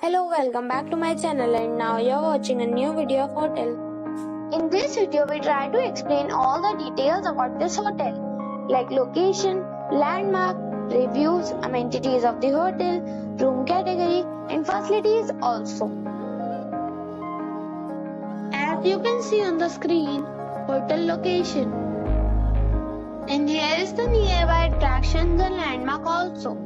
Hello, welcome back to my channel, and now you're watching a new video of hotel. In this video, we try to explain all the details about this hotel, like location, landmark, reviews, amenities of the hotel, room category, and facilities also. As you can see on the screen, hotel location. And here is the nearby attractions and landmark also.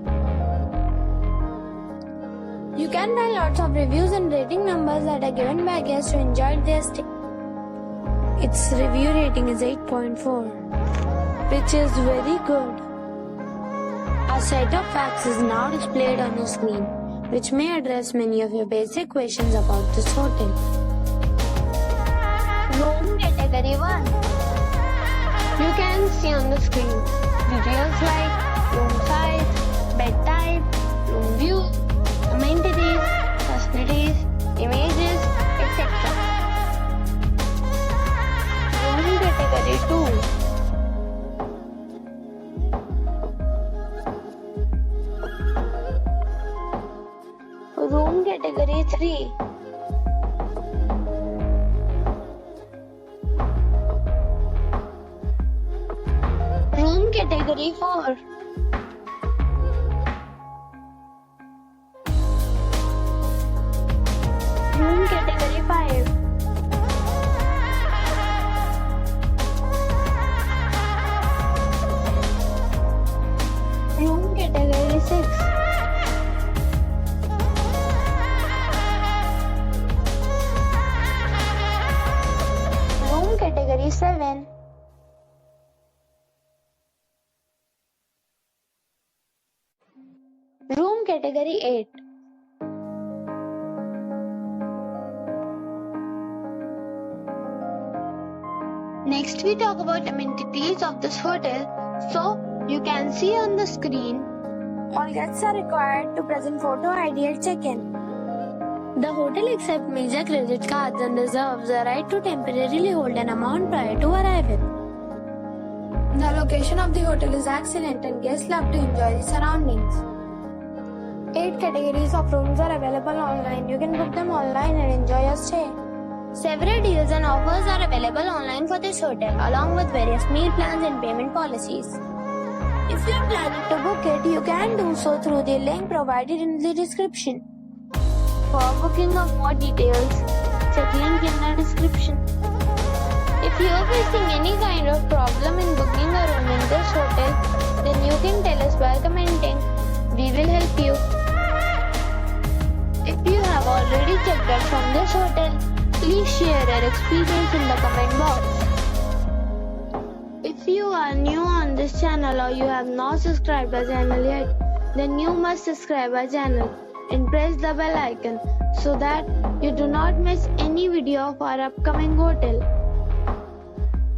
You can find lots of reviews and rating numbers that are given by guests who enjoyed their stay. Its review rating is 8.4, which is very good. A set of facts is now displayed on your screen, which may address many of your basic questions about this hotel. Room category 1. You can see on the screen details like room size, bed type, room view, amenities, facilities, images, etc. Room category 2. Room category 3. Room category 4. Room category 5. Room category 6. Room category 7. Room category 8. Next we talk about amenities of this hotel. So you can see on the screen, all guests are required to present photo ID at check-in. The hotel accepts major credit cards and reserves the right to temporarily hold an amount prior to arrival. The location of the hotel is excellent and guests love to enjoy the surroundings. 8 categories of rooms are available online. You can book them online and enjoy your stay. Several deals and offers are available online for this hotel, along with various meal plans and payment policies. If you are planning to book it, you can do so through the link provided in the description. For booking of more details, check link in the description. If you are facing any kind of problem in booking a room in this hotel, then you can tell us by commenting. We will help you. If you have already checked out from this hotel, please share your experience in the comment box. If you are new on this channel or you have not subscribed our channel yet, then you must subscribe our channel and press the bell icon so that you do not miss any video of our upcoming hotel.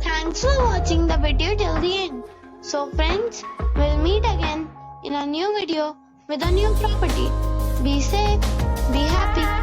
Thanks for watching the video till the end. So friends, we'll meet again in a new video with a new property. Be safe, be happy.